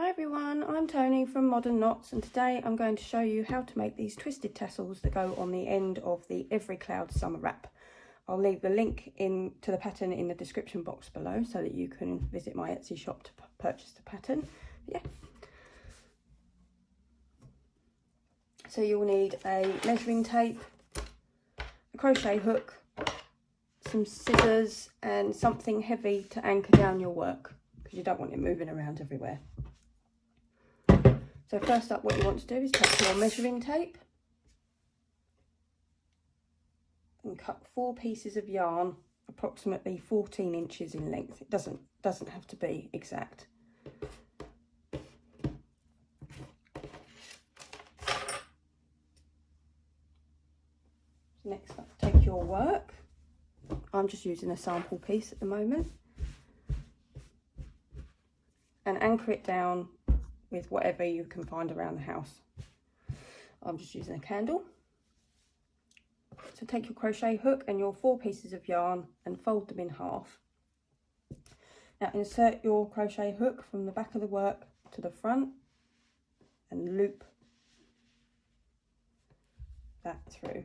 Hi everyone, I'm Tony from Modern Knots, and today I'm going to show you how to make these twisted tassels that go on the end of the Every Cloud summer wrap. I'll leave the link to the pattern in the description box below so that you can visit my Etsy shop to purchase the pattern. Yeah. So you'll need a measuring tape, a crochet hook, some scissors and something heavy to anchor down your work because you don't want it moving around everywhere. So first up, what you want to do is take your measuring tape and cut 4 pieces of yarn approximately 14 inches in length. It doesn't have to be exact. Next up, take your work. I'm just using a sample piece at the moment, and anchor it down with whatever you can find around the house. I'm just using a candle. So take your crochet hook and your 4 pieces of yarn and fold them in half. Now insert your crochet hook from the back of the work to the front and loop that through.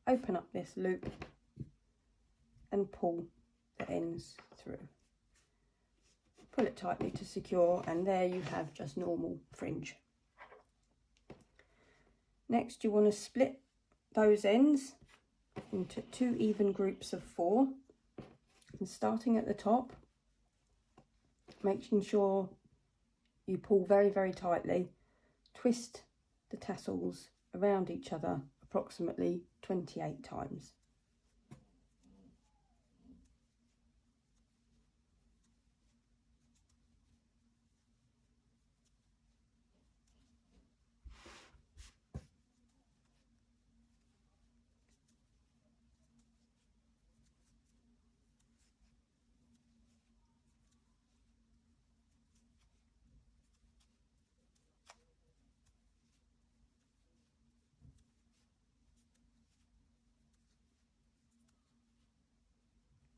Open up this loop and pull the ends through. Pull it tightly to secure, and there you have just normal fringe. Next, you want to split those ends into 2 even groups of 4, and starting at the top, making sure you pull very, very tightly, twist the tassels around each other approximately 28 times.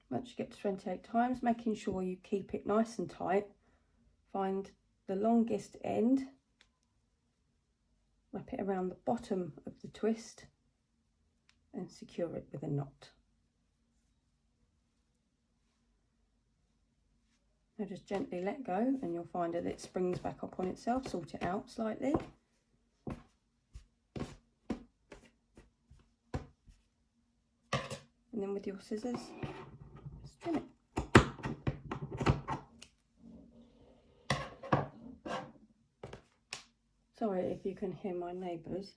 Once you get to 28 times, making sure you keep it nice and tight, find the longest end, wrap it around the bottom of the twist and secure it with a knot. Now just gently let go and you'll find that it springs back up on itself. Sort it out slightly. And then with your scissors, just trim it. Sorry if you can hear my neighbours.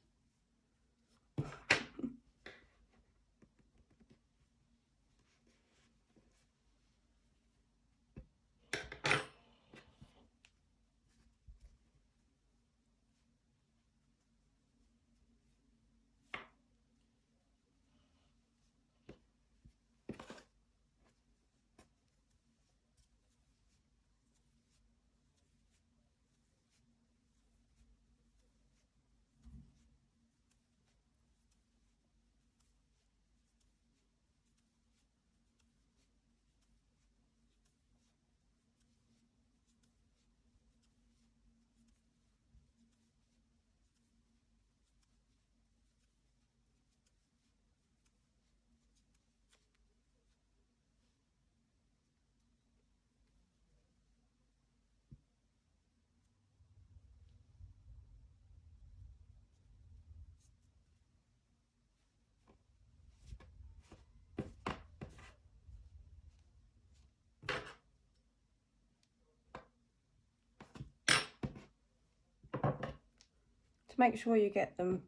To make sure you get them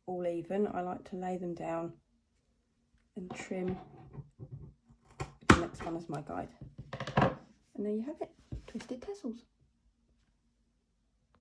all even, I like to lay them down and trim the next one as my guide. And there you have it, twisted tassels.